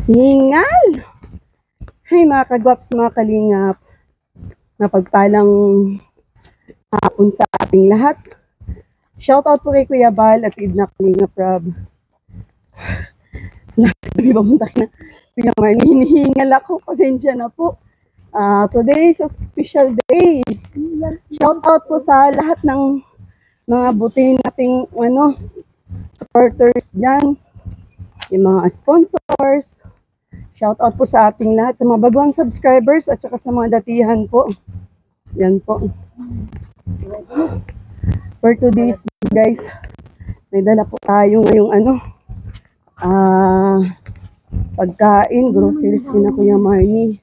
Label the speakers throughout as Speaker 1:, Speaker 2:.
Speaker 1: Hingal! Hey mga kagwaps, mga kalingap. Napagpalang hapon sa ating lahat. Shoutout po kay Kuya Bal at Idna Kalingap Rob. Di ba punta na? Kuya Marnie, hinihingal ako. Pasensya na po. Today is a special day. Shoutout po sa lahat ng mga buti nating supporters dyan. Yung mga sponsors. Shoutout po sa ating lahat, sa mga bagong subscribers at saka sa mga datihan po. Yan po. For today's guys, may dala po tayo ngayong pagkain, groceries kina Kuya Marnie.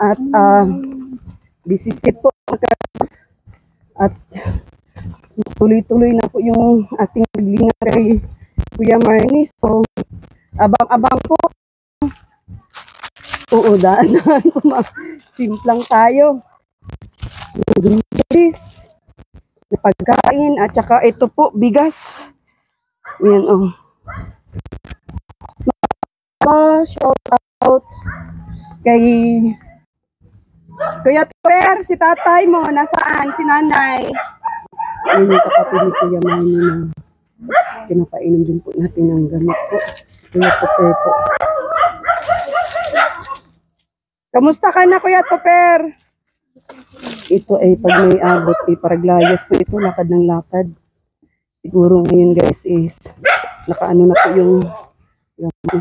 Speaker 1: At bisisit po. At tuloy-tuloy na po yung ating paglinga kay Kuya Marnie. So, abang-abang po. Oo, daan simplang tayo. Groceries, pagkain, at saka ito po, bigas. Yan, oh. Shout out kay Kuya Tuer, si tatay mo, nasaan? Si nanay. Ayun yung kapatid ni Kuya Marnie na pinapainom din po natin ng gamot po. Kuya Tuer po. Kamusta ka na, Kuya Tuper? Ito ay pag may abot, paraglayas po ito, lakad ng lakad. Siguro ngayon guys is nakaano na po yung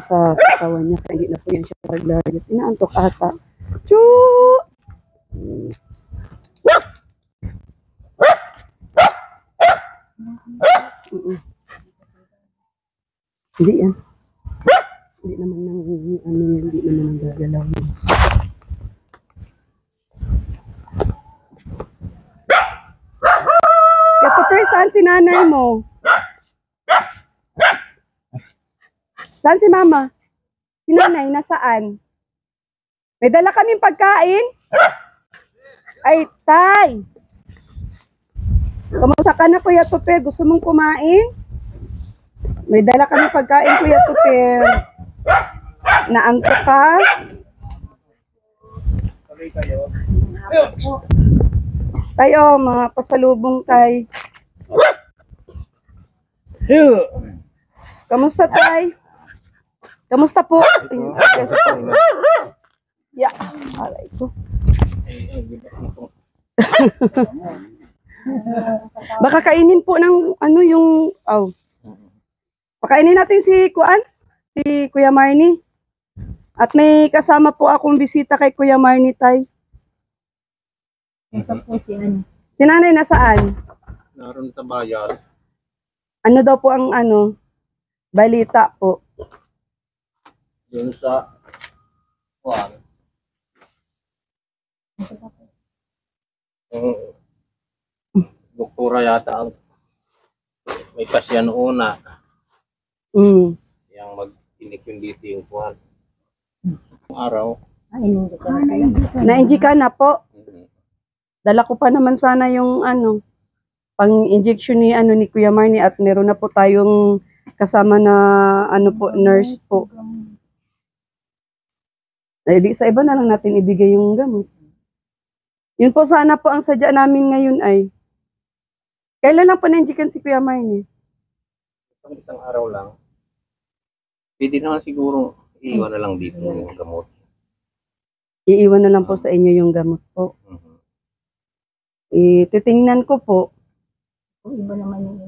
Speaker 1: sa katawan niya, kaya hindi na po yan siya paraglayas. Inaantok ata. Choo! Hindi yan. Hindi naman hindi naman ang gagalaw niya. Ito first, saan si nanay mo? Saan si mama? Si nanay, nasaan? May dala kaming pagkain? Ay, tay! Kamusta ka na, Kuya Tuper? Gusto mong kumain? May dala kaming pagkain, Kuya Tuper. Naantok ka? Tayo, mga pasalubong tay. Kamusta tay? Kamusta po? Yes po. Yeah. Alay ko. Baka kainin po ng yung pakainin natin si Kuya Marnie. At may kasama po akong bisita kay Kuya Marnie tay.
Speaker 2: Ito po si ano.
Speaker 1: Si nanay nasaan?
Speaker 3: Naroon sa bayan.
Speaker 1: Ano daw po ang balita po?
Speaker 3: Doon sa Juan. Doktora yata ang may pasya noon na yung mag-tinik yung dito yung Juan. Araw.
Speaker 1: Na-NG ka na po? Dala ko pa naman sana yung pang-injection ni Kuya Marnie at meron na po tayong kasama na nurse po. Ay, di sa iba na lang natin ibigay yung gamot. Yun po sana po ang sadya namin ngayon ay. Kailan lang po na-injection si Kuya Marnie?
Speaker 3: Isang araw lang. Pwede naman siguro iiwan na lang dito yung gamot.
Speaker 1: Iiwan na lang po sa inyo yung gamot po. Titingnan ko po.
Speaker 2: Iba naman yung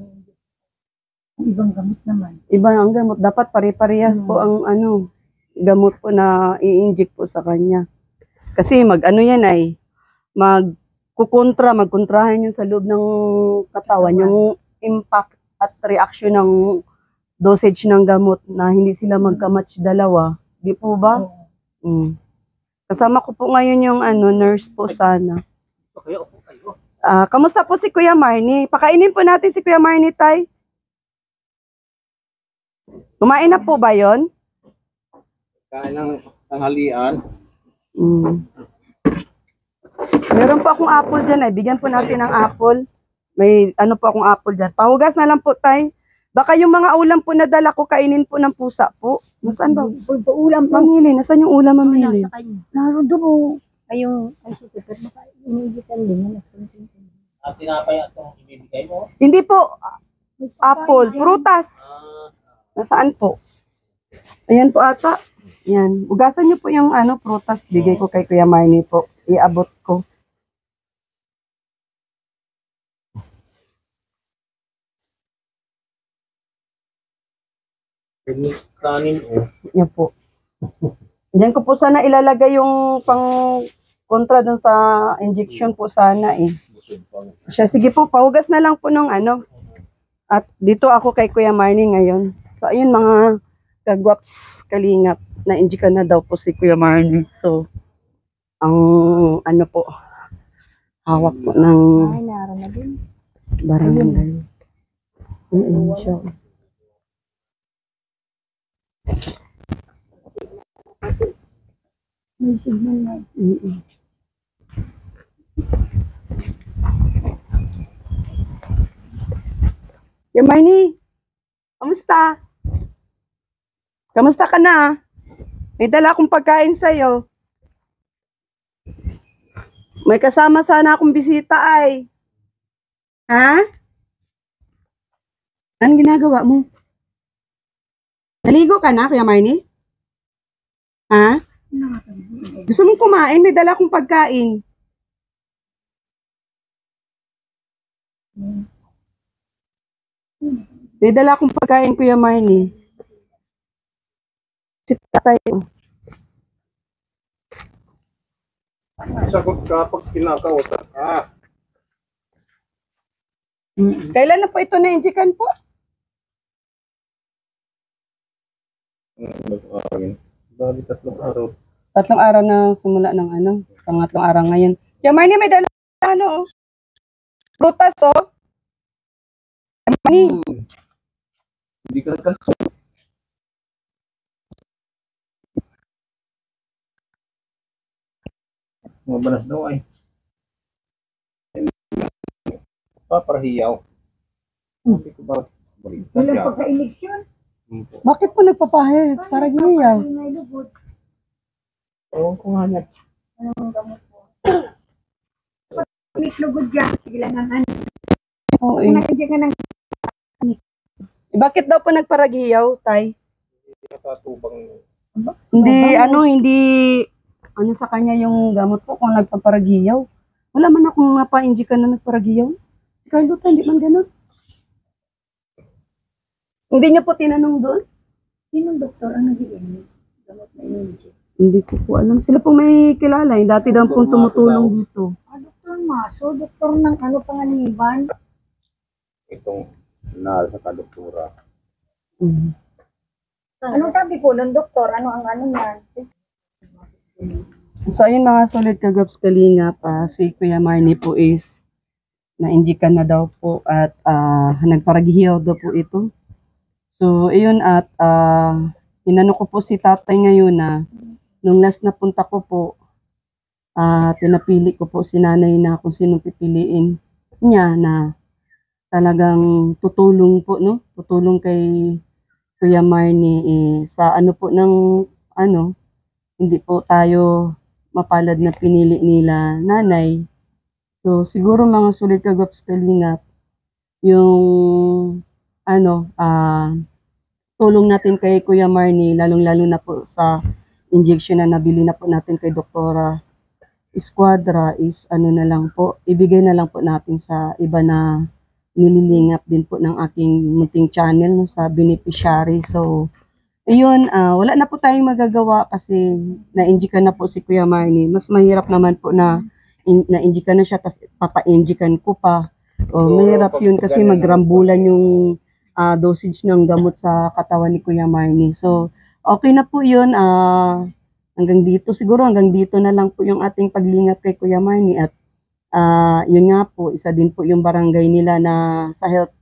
Speaker 2: ibang gamot naman.
Speaker 1: Iba ang gamot. Dapat pare-parehas po ang gamot po na i-inject po sa kanya. Kasi yan ay magkontrahan yun sa loob ng katawan. Yung impact at reaction ng dosage ng gamot na hindi sila magka-match dalawa. Di po ba? Kasama ko po ngayon yung nurse po sana. Kamusta po si Kuya Marnie? Pakainin po natin si Kuya Marnie, tay. Kumain na po ba yon?
Speaker 3: Kain ng tanghalian.
Speaker 1: Meron po akong apple dyan. Bigyan po natin ng apple. May po akong apple dyan. Pahugas na lang po, tay. Baka yung mga ulam po na dala ko, kainin po ng pusa po. Nasaan ba?
Speaker 2: Ulam po.
Speaker 1: Mamili, nasaan yung ulam mamili?
Speaker 2: Nasa kanya. Naroon doon o. Ay yung, ay si Peter, baka iniigitan din.
Speaker 3: At tinapay at itong ibibigay mo?
Speaker 1: Hindi po, apple, prutas. Nasaan po? Ayan po ata. Yan. Ugasan niyo po yung prutas. Bigay ko kay Kuya Marnie po. Iabot ko.
Speaker 3: Kanin o.
Speaker 1: Yan po. Diyan ko po sana ilalagay yung pang kontra dun sa injection po sana eh. Siya, sige po, pahugas na lang po nung At dito ako kay Kuya Marnie ngayon. So ayun mga kagwaps kalingap. Na-inject na daw po si Kuya Marnie. So, ang po, hawak po ng
Speaker 2: Ay, naroon na din.
Speaker 1: barangay. Ayun siya.
Speaker 2: May signal na.
Speaker 1: Kuya Marnie, kamusta? Kamusta ka na? May dala akong pagkain sa'yo. May kasama sana akong bisita ay. Ha? Anong ginagawa mo? Naligo ka na, Kuya Marnie? Ha? Gusto mong kumain? May dala akong pagkain. May dala akong pagkain, Kuya Marnie. Si tatay.
Speaker 3: Sagot ka pag kinakausap ka.
Speaker 1: Kailan na po ito na-injikan po?
Speaker 3: Bali 3 araw.
Speaker 1: 3 araw na simula ng pangatlong araw ngayon. Kuya Marnie, may dala prutas Kuya Marnie.
Speaker 3: Hindi ka nagkasunod. Mabalas daw ay. Paparahiyaw. Sabi ko ba?
Speaker 2: Walang pagka-eleksyon.
Speaker 1: Bakit po nagpapahid? Para giyaw.
Speaker 2: May lubot.
Speaker 3: Ewan ko nga niya.
Speaker 2: Anong gamot po? May lugod dyan. Sige lang ang
Speaker 1: Oo,
Speaker 2: Kung nandiyan ka ng
Speaker 1: Bakit daw po nagparagiyaw, tay?
Speaker 3: Hindi nakatubang.
Speaker 1: Hindi sa kanya yung gamot po kung nagpaparagiyaw. Wala man akong mapa-injikan na nagparagiyaw. Carlo, hindi man ganun. Hindi niyo po tinanong doon?
Speaker 2: sinong doktor ang nag-iinis? Gamot na inject.
Speaker 1: Hindi ko po alam. Sila po may kilala. Dati daw pong tumutulong dito.
Speaker 2: Doktor Maso, doktor ng panganiban.
Speaker 3: Itong nasa kadoktura.
Speaker 2: Anong sabi po ng doktor? Ano ang yan?
Speaker 1: So, ayun mga solid kagaps kalingap. Si Kuya Marnie po is na-injikan na daw po at nagparagiyaw daw po ito. So, ayun at inano ko po si tatay ngayon na nung last na punta ko po, pinapili ko po si nanay na kung sinong pipiliin niya na talagang tutulong po, no? Tutulong kay Kuya Marnie sa po ng hindi po tayo mapalad na pinili nila nanay. So, siguro mga sulit kagaps kalingap, yung tulong natin kay Kuya Marnie, lalong-lalo na po sa injection na nabili na po natin kay Doktora Escuadra is na lang po, ibigay na lang po natin sa iba na nililingap din po ng aking munting channel no, sa beneficiary. So, ayun, wala na po tayong magagawa kasi na-injikan na po si Kuya Marnie. Mas mahirap naman po na na-injikan na siya tapos papa-injikan ko pa. Mahirap yun kasi magrambulan yung dosage ng gamot sa katawan ni Kuya Marnie. So, okay na po yun. Hanggang dito, siguro hanggang dito na lang po yung ating paglingap kay Kuya Marnie. At yun nga po, isa din po yung barangay nila na sa health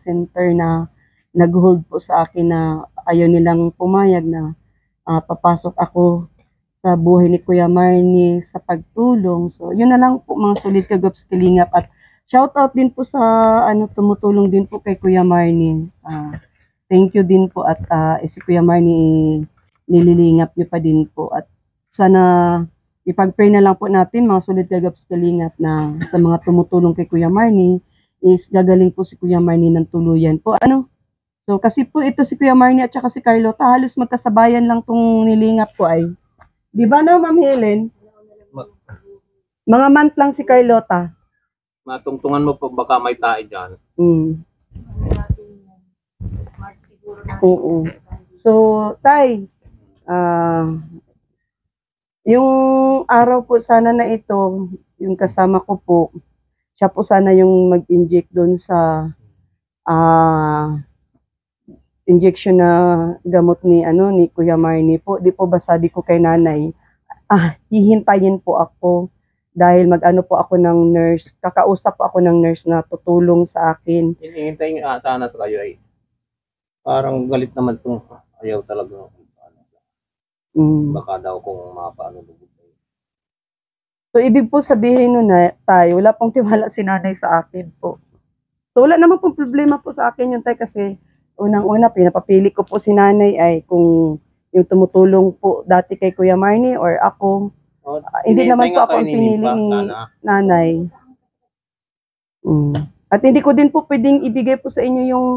Speaker 1: center na nag-hold po sa akin na ayaw nilang pumayag na papasok ako sa buhay ni Kuya Marnie sa pagtulong. So, yun na lang po mga solid kagaps kalingap. At shout out din po sa tumutulong din po kay Kuya Marnie. Thank you din po at si Kuya Marnie nililingap niyo pa din po at sana ipag-pray na lang po natin mga sulit kagaps kalingap na sa mga tumutulong kay Kuya Marnie is gagaling po si Kuya Marnie ng tuluyan po. So kasi po ito si Kuya Marnie at saka si Carlota halos magkasabayan lang tong nilingap ko ay. Di ba no, Ma'am Helen? Mga month lang si Carlota.
Speaker 3: Matungtungan mo po baka may tae dyan.
Speaker 1: Oo. So, Tay, yung araw po sana na ito, yung kasama ko po, siya po sana yung mag-inject doon sa injection na gamot ni Kuya Marnie po. Di po ba sabi ko kay nanay, hihintayin po ako dahil mag-ano po ako ng nurse, kakausap po ako ng nurse na tutulong sa akin.
Speaker 3: Hinihintay nga sana sa kayo ay parang galit naman itong ayaw talaga. Baka daw kung mapaano lubog.
Speaker 1: So, ibig po sabihin nun na tayo, wala pong tiwala si nanay sa akin po. So, wala naman pong problema po sa akin yun tayo kasi unang-una, pinapapili ko po si nanay ay kung yung tumutulong po dati kay Kuya Marnie or ako. Hindi naman po ako ang pinili ni nanay. At hindi ko din po pwedeng ibigay po sa inyo yung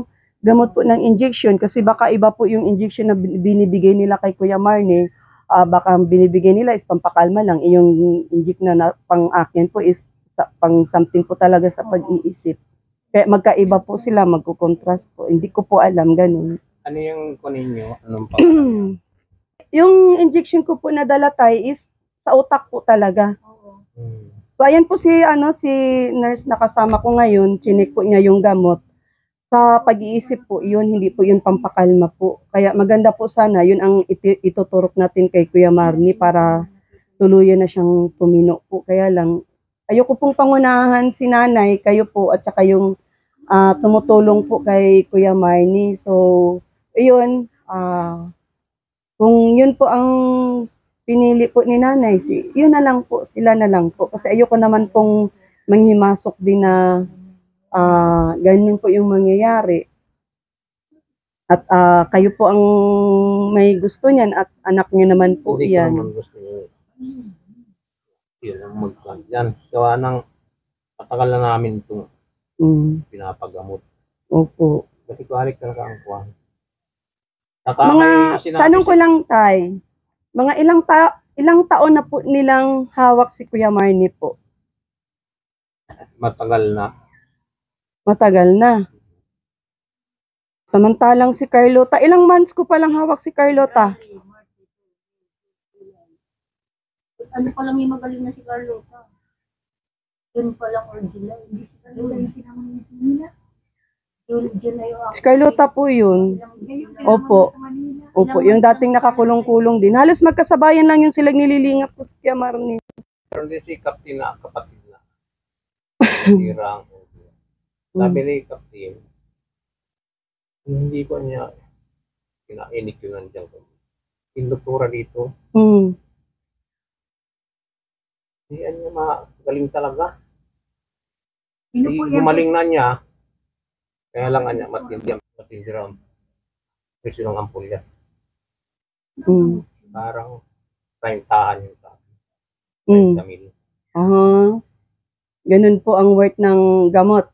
Speaker 1: gamot po ng injection kasi baka iba po yung injection na binibigay nila kay Kuya Marnie. Baka binibigay nila is pampakalma lang. Yung inject na pang akin po is pang something po talaga sa pag-iisip. Kaya magkaiba po sila, magkukontrast po. Hindi ko po alam, ganun.
Speaker 3: Ano yung kunin nyo? Anong
Speaker 1: Yung injection ko po na dala tayo is sa utak po talaga. So ayan po si nurse na kasama ko ngayon, chinik po niya yung gamot. Sa pag-iisip po, hindi po yun pampakalma po. Kaya maganda po sana, yun ang ituturok natin kay Kuya Marnie para tuluyan na siyang tumino po. Kaya lang, ayoko pong pangunahan si nanay, kayo po, at saka yung tumutulong po kay Kuya Marnie. So, yun, kung yun po ang pinili po ni nanay, yun na lang po, sila na lang po. Kasi ayoko naman pong manghimasok din na ganyan po yung mangyayari. At kayo po ang may gusto niyan at anak niyo naman po
Speaker 3: hindi
Speaker 1: yan.
Speaker 3: Hindi ko naman gusto niyo. Yun ang yan. Gawa ng patagal na namin itong pinapagamot.
Speaker 1: Opo.
Speaker 3: Kasi kuharik talaga ang kuhan.
Speaker 1: Tanong ko lang, Tay. Mga ilang taon na po nilang hawak si Kuya Marnie po?
Speaker 3: Matagal na.
Speaker 1: Matagal na. Samantalang si Carlota, ilang months ko palang hawak si Carlota?
Speaker 2: Ano pa lang yung magaling na si Carlota? June pa lang or July. Hindi si Carlota yung sinamang niya sa Manila. July o
Speaker 1: Si Carlota po yun. Opo. Opo, yung dating nakakulong-kulong din. Halos magkasabayan lang yung silang nililingap ko si Kuya Marnie.
Speaker 3: Pero hindi si Captain na kapatid na. Sirang. Sabi ni Captain, hindi ko niya kinainik yun nandiyan ko. Indoktora dito. Hindi niya magaling talaga. Gumaling na niya. Kaya lang niya matindi ram. Presyo ng ampulya. Parang 30 yung sabi. 30 mil.
Speaker 1: Ganun po ang worth ng gamot.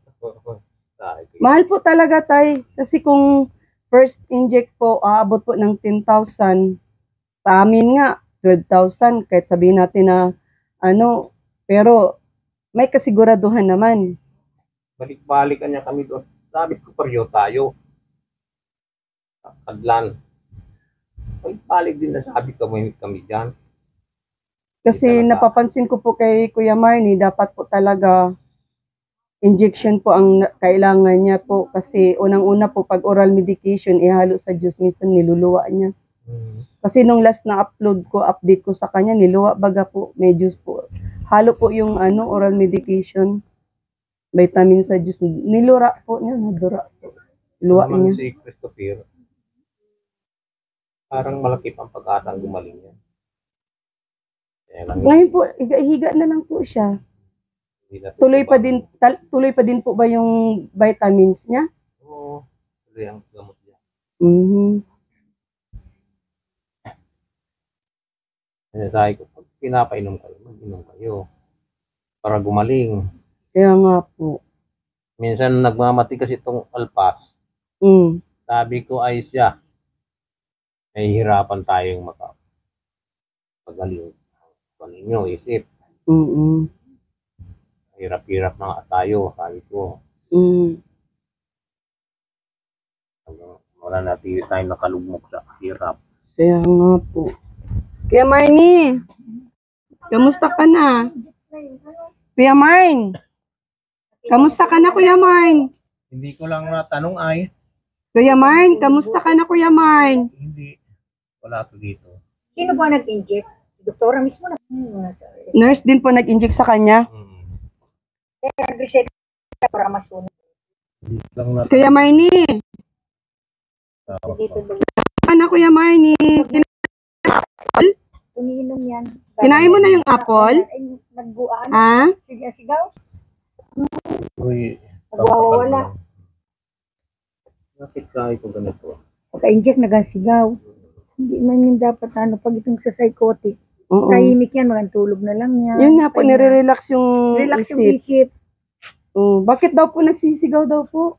Speaker 1: Mahal po talaga, Tay. Kasi kung first inject po, aabot po ng 10,000. Sa amin nga, 12,000. Kahit sabihin natin na pero may kasiguraduhan naman.
Speaker 3: Balik-balikan niya kami doon. Sabi ko, paryo tayo. Kadlan. Balik din na sabi kami dyan.
Speaker 1: Kasi napapansin ko po kay Kuya Marnie, dapat po talaga injection po ang kailangan niya po. Kasi unang-una po, pag oral medication, ihalo sa juice, minsan niluluwa niya. Kasi nung last na update ko sa kanya, niluwa baga po, may juice po. Halo po yung oral medication, vitamin sa juice. Nilura po niya, nadura po. Luwa niya.
Speaker 3: Si Christopher, parang malaki pang pag-atang gumaling yan.
Speaker 1: Ngayon po, higa na lang po siya.
Speaker 3: Hindi na
Speaker 1: tuloy pa din po ba yung vitamins niya?
Speaker 3: Oo, tuloy ang gamot niya.
Speaker 1: Mhm.
Speaker 3: Kaya sabi ko, pag pinapainom kayo, mag-inom kayo. Para gumaling.
Speaker 1: Kaya nga po.
Speaker 3: Minsan nagmamatigas itong alpas.
Speaker 1: Mm.
Speaker 3: Sabi ko ay siya. Nahihirapan tayong magaling. Ano nyo, isip.
Speaker 1: Mm.
Speaker 3: Hirap-hirap na nga tayo, sabi ko.
Speaker 1: Mm.
Speaker 3: Wala natin tayo nakalugmok sa hirap.
Speaker 1: Kaya nga po. Kuya Marnie, kamusta ka na? Kuya Marn, kamusta ka na Kuya Marn?
Speaker 3: Hindi ko lang natanong ay.
Speaker 1: Kuya Marn, kamusta ka na Kuya Marn?
Speaker 3: Hindi. Wala ko dito.
Speaker 2: Sino ba nag-inject? Doktora mismo na.
Speaker 1: Nurse din po nag-inject sa kanya.
Speaker 2: Nag-reset para masunod.
Speaker 3: Hindi lang natanong.
Speaker 1: Kuya Marnie,
Speaker 2: Dito ba?
Speaker 1: ka na Kuya Marnie?
Speaker 2: Umiinom yan.
Speaker 1: Kinain mo na yung apple?
Speaker 2: Nagbuaan.
Speaker 1: Ha?
Speaker 2: Sigaw.
Speaker 3: Uy,
Speaker 2: Nagwawala.
Speaker 3: bakit tayo ko ganito?
Speaker 2: Pagka-inject nagasigaw. Hindi man yung dapat pag itong sa psychotic.
Speaker 1: Oo.
Speaker 2: Tahimik yan, magantulog na lang yan.
Speaker 1: Yun nga po, nire-relax yung
Speaker 2: Relax yung
Speaker 1: isip.
Speaker 2: isip.
Speaker 1: Bakit daw po nagsisigaw daw po?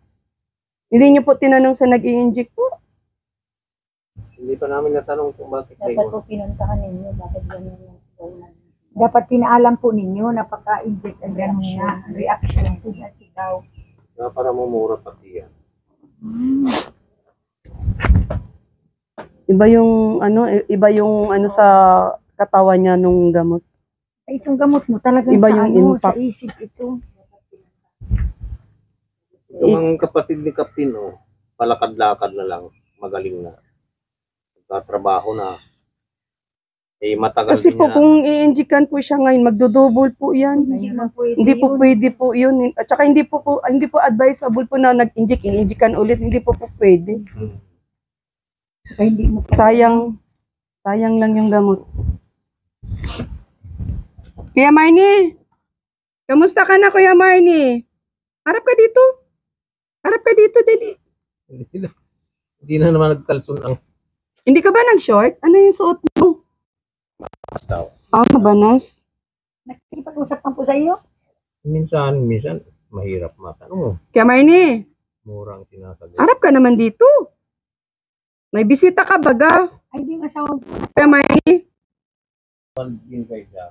Speaker 1: Hindi niyo po tinanong sa nag-i-inject po?
Speaker 3: Hindi pa namin natanong kung bakit
Speaker 2: Dapat po pinuntahan ninyo, bakit ganun yung sigaw. Dapat pinaalam po ninyo na pagka-inject ang ganun nga, reaction po sa sigaw.
Speaker 3: para mumura pati yan.
Speaker 1: Iba yung ano sa katawan niya nung gamot.
Speaker 2: Ay, itong gamot mo talagang
Speaker 1: Iba
Speaker 2: sa,
Speaker 1: yung
Speaker 2: sa
Speaker 1: impact.
Speaker 2: isip ito.
Speaker 3: Yung mga kapatid ni Captain, palakad-lakad na lang, magaling na. Nagtatrabaho na. Eh, matagal
Speaker 1: Kasi
Speaker 3: din
Speaker 1: po
Speaker 3: niya.
Speaker 1: kung i-injectan po siya ngayon, magdodouble po yan.
Speaker 2: Hindi man pwede
Speaker 1: Hindi po
Speaker 2: yun.
Speaker 1: pwede po yun. At saka hindi po advisable po na nag-inject, i-injectan ulit. Hindi po pwede.
Speaker 2: Kaya hindi mo
Speaker 1: Sayang lang yung gamot. Kuya Marnie, kamusta ka na Kuya Marnie? Harap ka dito. Harap ka dito, dali.
Speaker 3: Hindi na naman nagkalson ang
Speaker 1: Hindi ka ba nag-short? Ano yung suot mo?
Speaker 3: tao.
Speaker 1: Mabanas.
Speaker 2: nakikipag-usap lang po sa iyo.
Speaker 3: Minsan, mahirap matanong.
Speaker 1: Kuya Marnie,
Speaker 3: Murang sinasagot.
Speaker 1: harap ka naman dito. May bisita ka baga.
Speaker 2: Ay, di yung asawa ko.
Speaker 1: Kuya Marnie.
Speaker 3: Yun kayo siya.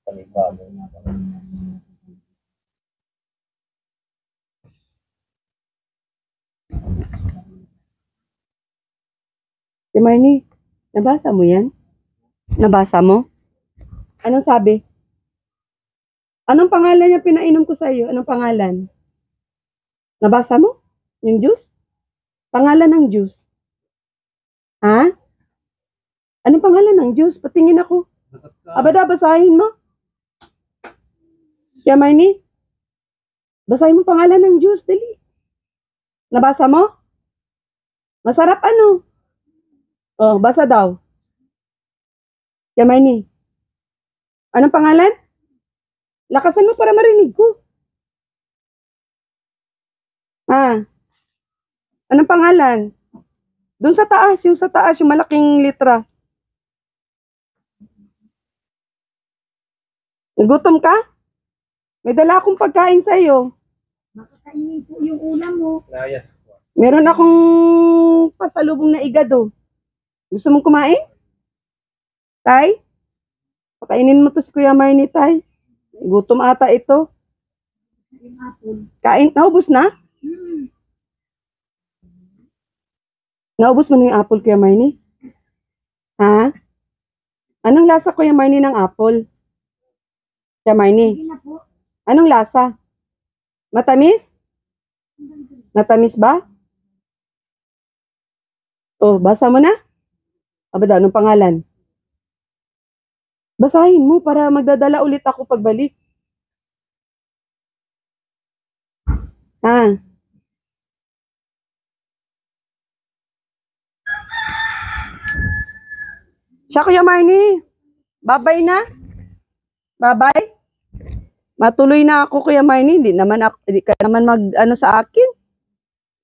Speaker 3: Panibago.
Speaker 1: Kuya Marnie, nabasa mo yan? Nabasa mo? Anong sabi? Anong pangalan niya pinainom ko sa iyo? Anong pangalan? Nabasa mo? Yung juice? Pangalan ng juice? Ha? Anong pangalan ng juice? Patingin ako. Abada, basahin mo. Kuya Marnie, basahin mo pangalan ng juice, dali. Nabasa mo? Masarap ano? Oh, basa daw. Kuya Marnie, anong pangalan? Lakasan mo para marinig ko. Ha? Anong pangalan? Doon sa taas, yung malaking litra. Nagutom ka? May dala akong pagkain sa iyo.
Speaker 2: Makakainin po yung ulam mo.
Speaker 3: Layas.
Speaker 1: Meron akong pasalubong na igado. Gusto mong kumain? Tay? Pakainin mo to si Kuya Marnie, Tay. Gutom ata ito.
Speaker 2: Yung apple.
Speaker 1: Kain, naubos na? Naubos mo na yung apple, Kuya Marnie? Ha? Anong lasa, Kuya Marnie, ng apple? Kuya Marnie,
Speaker 2: Hindi na po.
Speaker 1: anong lasa? Matamis? Matamis ba? Oh, basa mo na? Abada, anong pangalan? Basahin mo para magdadala ulit ako pagbalik. Ha? Siya, Kuya Marnie. Babay na. Babay. Matuloy na ako, Kuya Marnie. Hindi ka naman ano sa akin.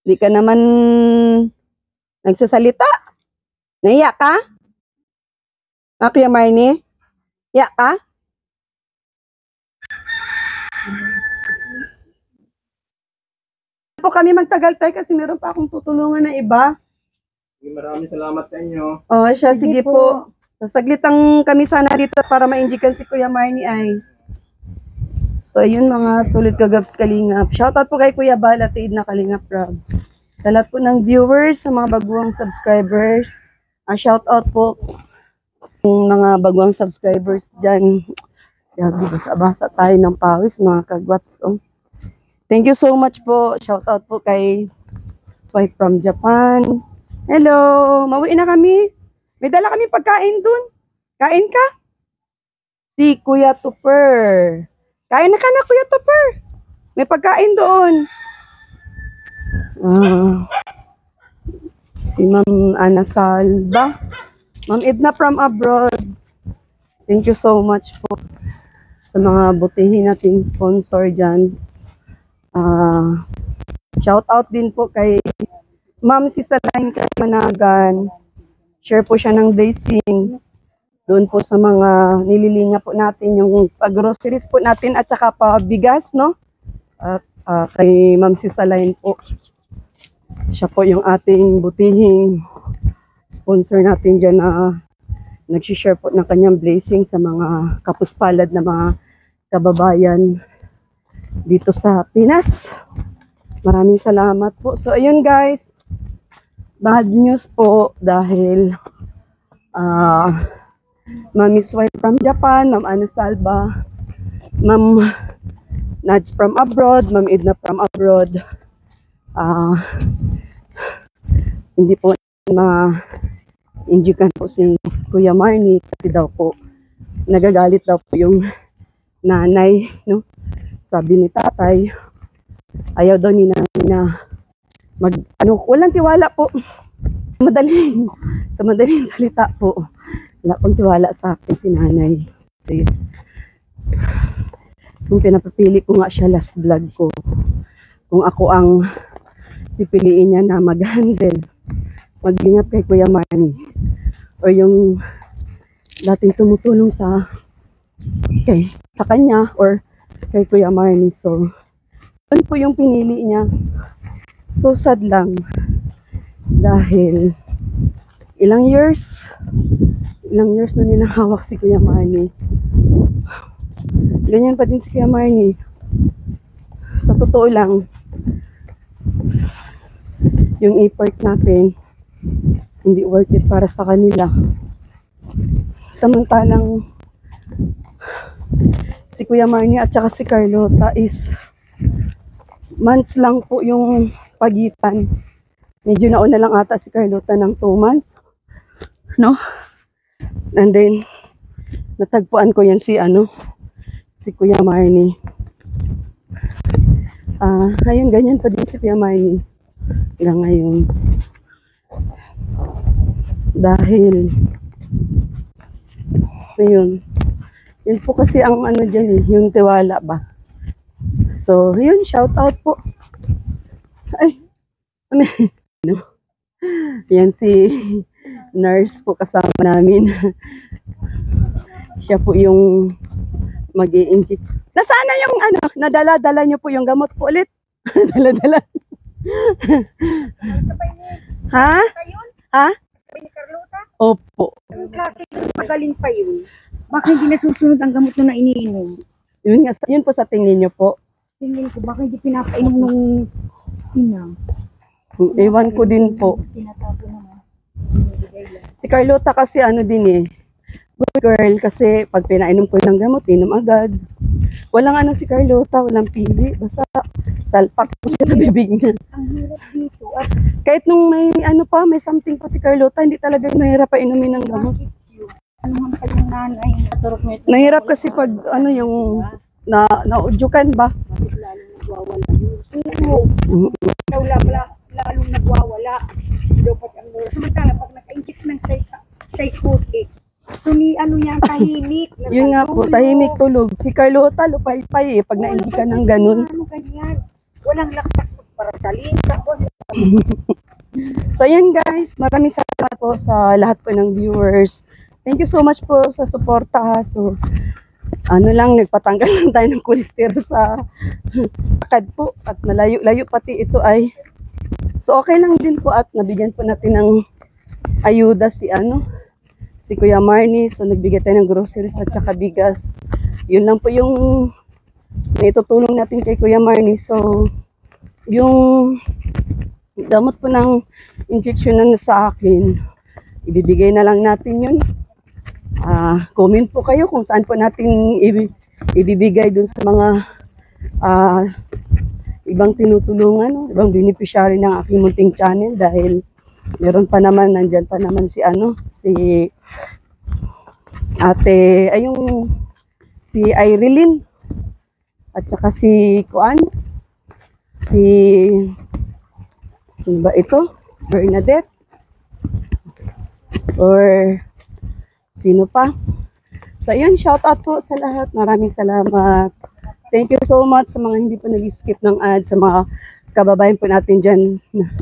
Speaker 1: Hindi ka naman nagsasalita. Naiyak ka? Kuya Marnie? Iyak ka? Po kami magtagal tayo kasi meron pa akong tutulungan na iba.
Speaker 3: Maraming salamat sa inyo.
Speaker 1: Oh, siya, sige po. Sasaglit ang kami sana dito para ma-injikan si Kuya Marnie ay. So, ayun mga sulit kagabs kalingap. Shoutout po kay Kuya Bal at Aid na Kalingap Rob. Sa lahat po ng viewers, sa mga baguang subscribers. Shoutout po yung mga baguang subscribers dyan. Grabe, basa tayo ng pawis mga kagwaps. Oh. Thank you so much po. Shoutout po kay Swipe from Japan. Hello, mauwi na kami. May dala kami pagkain dun. Kain ka? Si Kuya Tupper. Kain na ka na, Kuya Tupper. May pagkain doon. Si Ma'am Ana Salva. Ma'am Edna from abroad. Thank you so much po sa mga butihin nating sponsor dyan. Shout out din po kay Ma'am Sisaline Managan. Share po siya ng blessing. Doon po sa mga nililinga po natin, yung pag-groceries po natin at saka pa bigas, no? At kay Ma'am Sisaline po. Siya po yung ating butihing sponsor natin dyan na nag-share po ng kanyang blessing sa mga kapuspalad na mga kababayan dito sa Pinas. Maraming salamat po. So, ayun guys. Bad news po dahil Mami Swipe from Japan, Ma'am Ana Salva, Ma'am Nads from abroad, Ma'am Edna from abroad. Hindi po injikan po si Kuya Marnie kasi daw po nagagalit daw po yung nanay, no? Sabi ni tatay, ayaw daw ni nanay na walang tiwala po. Sa madaling salita po. Wala pong tiwala sa akin si nanay. Kasi, kung pinapapili ko nga siya last vlog ko, kung ako ang pipiliin niya na mag-handle, maglingap kay Kuya Marnie, o yung dating tumutulong sa kanya, or kay Kuya Marnie. So, yun po yung pinili niya. So sad lang dahil ilang years na ninahawak si Kuya Marnie. Ganyan pa din si Kuya Marnie. Sa totoo lang, yung effort natin hindi worth it para sa kanila. Samantalang si Kuya Marnie at saka si Carlota is months lang po yung pagitan. Medyo nauna lang ata si Carlota ng 2 months. No? And then, natagpuan ko yan si Kuya Marnie. Ngayon, ganyan pa din si Kuya Marnie. Hanggang ngayon. Dahil, ngayon, yun po kasi ang dyan yung tiwala ba. So, yun, shout out po. Ay, no? Yan si nurse po kasama namin. Siya po yung mag-i-inject. Nasaan na yung nadala-dala niyo po yung gamot po ulit? Dala-dala. Ha? Ha? Opo.
Speaker 2: Kasi magaling pa yun. Baka hindi nasusunod ang gamot na iniinom.
Speaker 1: Yun po sa tingin niyo po.
Speaker 2: Tingin ko, baka hindi pinapainom nung ina.
Speaker 1: Ewan ko din po.
Speaker 2: Tinatapo naman.
Speaker 1: Si Carlota kasi din good girl kasi pag pinainom ko ng gamot, inom agad. Walang si Carlota, walang pili. Basta salpak po siya sa bibig niya.
Speaker 2: Ang hirap dito. At
Speaker 1: Kahit nung may may something pa si Carlota, hindi talaga mahirap pa inumin ng gamot.
Speaker 2: ano man pa yung nanay.
Speaker 1: Nahirap kasi pag yung naudyukan ba?
Speaker 2: Bakit lalo nagwawala yun? Oo. Lalong nagwawala. Dapat ang lura. Samantala, pag naka-inject ng psychotic, ano yan, tahimik.
Speaker 1: Yun nga po, tahimik tulog. Si Carlota, lupay-pay eh, pag naindi ka ng ganun.
Speaker 2: Ano ganyan? Walang lakas para salita.
Speaker 1: So ayan guys, maraming salamat po sa lahat po ng viewers. Thank you so much po sa suporta ha. So ano lang, nagpatanggal lang tayo ng cholesterol sa akad po at malayo-layo pati ito ay. So okay lang din po at nabigyan po natin ng ayuda si Kuya Marnie. So nagbigay tayo ng groceries at saka bigas. Yun lang po yung naitutulong natin kay Kuya Marnie. So yung gamot po ng injection na sa akin, ibibigay na lang natin yun. Comment po kayo kung saan po natin ibibigay dun sa mga ibang tinutulungan, ibang beneficiary ng aking munting channel dahil meron pa naman, nandyan pa naman si ate, si Irene at saka si sino ba ito? Bernadette or sino pa? So ayun, shout out po sa lahat. Maraming salamat. Thank you so much sa mga hindi po nag-skip ng ads, sa mga kababayan po natin dyan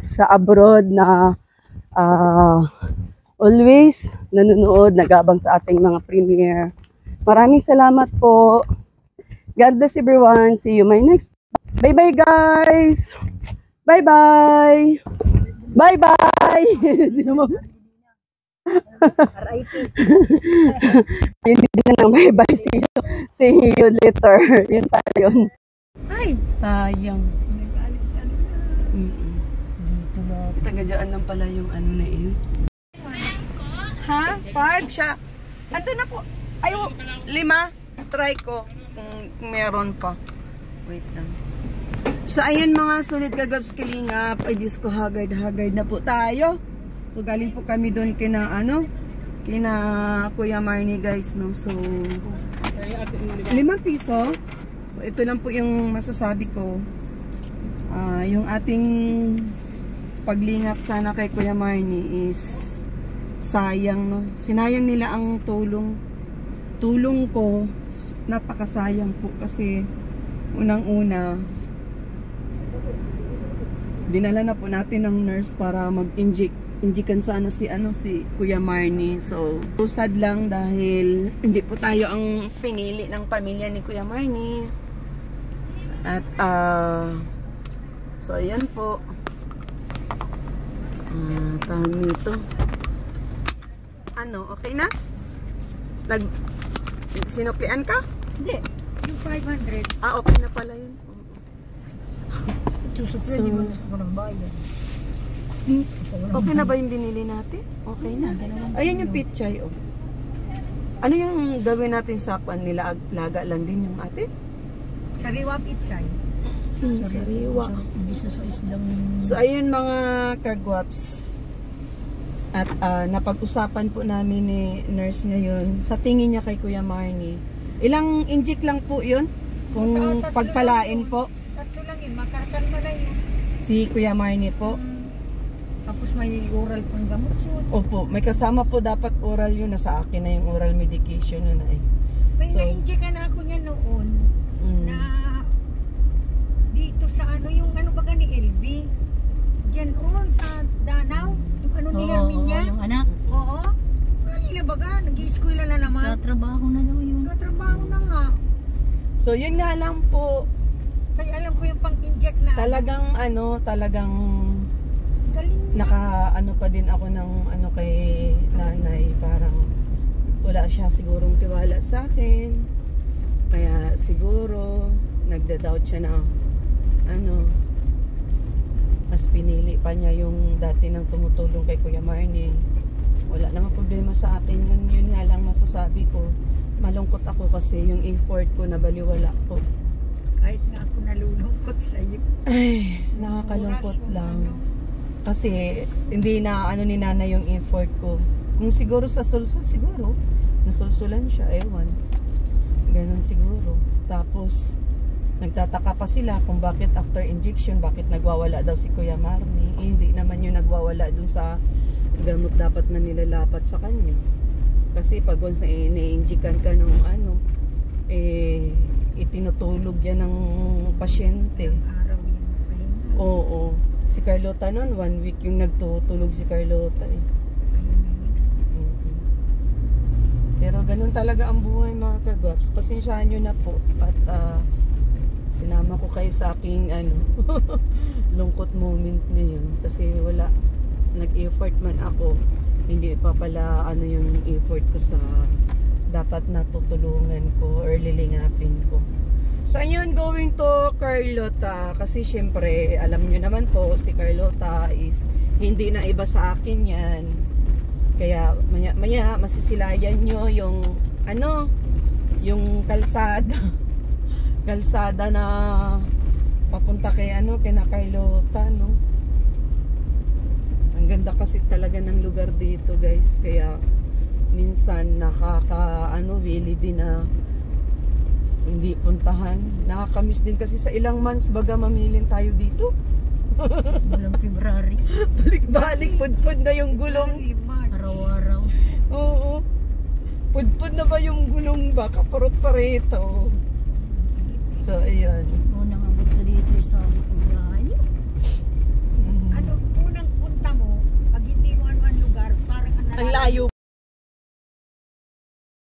Speaker 1: sa abroad na always nanonood, nag-abang sa ating mga premiere. Maraming salamat po. God bless everyone. See you my next. Bye-bye guys! Bye-bye! Bye-bye! Sino mo?
Speaker 2: RIP.
Speaker 1: Yun din na bye-bye. See you later. Yun tayo yun. Ay, sayang.
Speaker 2: Nag-alis na. Dito na.
Speaker 1: Taga-dyan lang pala yung na yun. Ha? 5 siya. Ando na po. Ay, 5. Try ko. Kung meron pa. Wait lang. So, ayan mga sulit kagabs kalingap. Ay, Diyos ko, haggard na po tayo. So, galing po kami doon kina Kuya Marnie guys, no? So, 5 piso. So, ito lang po yung masasabi ko. Yung ating paglingap sana kay Kuya Marnie is sayang, no? Sinayang nila ang tulong ko. Napakasayang po kasi unang-una dinala na po natin ng nurse para mag-injikan sana si Kuya Marnie. So sad lang dahil hindi po tayo ang pinili ng pamilya ni Kuya Marnie. At so ayan po. Tahan nito. Okay na? Sinuklian ka?
Speaker 2: Hindi. Yung 500.
Speaker 1: Okay na pala yun.
Speaker 2: Susupli, hindi mo gusto ko ng bayan.
Speaker 1: Okay na ba yung binili natin? Okay na. Ayan yung pichay, oh. Ano yung gawin natin sa kwan nila? Laga lang din yung ate?
Speaker 2: Sariwa pitsay.
Speaker 1: Sariwa.
Speaker 2: Bisa sa islang.
Speaker 1: So, ayun mga kagwaps. At napag-usapan po namin ni nurse ngayon sa tingin niya kay Kuya Marnie. Ilang inject lang po yun? Kung pagpalain po.
Speaker 2: Tatlo lang yun. Makakal mo na yun.
Speaker 1: Si Kuya Marnie po.
Speaker 2: Tapos may oral pang gamot yun.
Speaker 1: Opo, may kasama po dapat oral yun. Nasa akin na yung oral medication na eh.
Speaker 2: May na-inject na ako niya noon na dito sa yung baga ni LB. Diyan sa Danau. Yung ni Herminia?
Speaker 4: Yung anak.
Speaker 2: Oo. Ay, baga, nag-i-eskwela na naman.
Speaker 4: Katrabaho na daw yun.
Speaker 2: Katrabaho na nga.
Speaker 1: So, yun nga lang po.
Speaker 2: Kaya alam ko yung pang-inject na.
Speaker 1: Talagang
Speaker 2: galing na.
Speaker 1: pa din ako ng kay nanay. Parang wala siya sigurong tiwala sa akin. Kaya siguro, nagda-doubt siya na mas pinili pa niya yung dati nang tumutulong kay Kuya Marnie. Wala namang problema sa akin. Yun nga lang masasabi ko. Malungkot ako kasi yung effort ko nabaliwala ko.
Speaker 2: Kahit nga ako nalulungkot sa iyo.
Speaker 1: Ay, nakakalungkot lang. Kasi hindi na ni nanay yung effort ko. Kung siguro sa sulsul, siguro nasulsulan siya, ewan. Ganon siguro. Tapos nagtataka pa sila kung bakit after injection, bakit nagwawala daw si Kuya Marnie. Hindi naman yung nagwawala dun sa gamot dapat na nilalapat sa kanya.
Speaker 4: Kasi pag once na ina-injikan ka ng ano, itinutulog yan ng pasyente.
Speaker 2: Araw yan pahinga.
Speaker 4: Oo. Si Carlota noon, 1 week yung nagtutulog si Carlota eh. Pero ganun talaga ang buhay mga kagwaps. Pasensyahan nyo na po. At sinama ko kayo sa aking lungkot moment ngayon. Kasi wala, nag-effort man ako. Hindi pa pala yung effort ko sa dapat natutulungan ko or lilingapin ko. So ayun, going to Carlota. Kasi syempre, alam nyo naman po, si Carlota is hindi na iba sa akin yan. Kaya maya masisilayan nyo yung yung kalsada. Kalsada na papunta kay kina Carlota, no? Ang ganda kasi talaga ng lugar dito, guys. Kaya minsan willy din na hindi puntahan. Nakakamiss din kasi sa ilang months baga mamilin tayo dito.
Speaker 2: Simulang February.
Speaker 4: Balik-balik, pudpud na yung gulong.
Speaker 2: Araw-araw.
Speaker 4: Oo. Pudpud na ba yung gulong ba? Kaparot pa rito. So, ayan.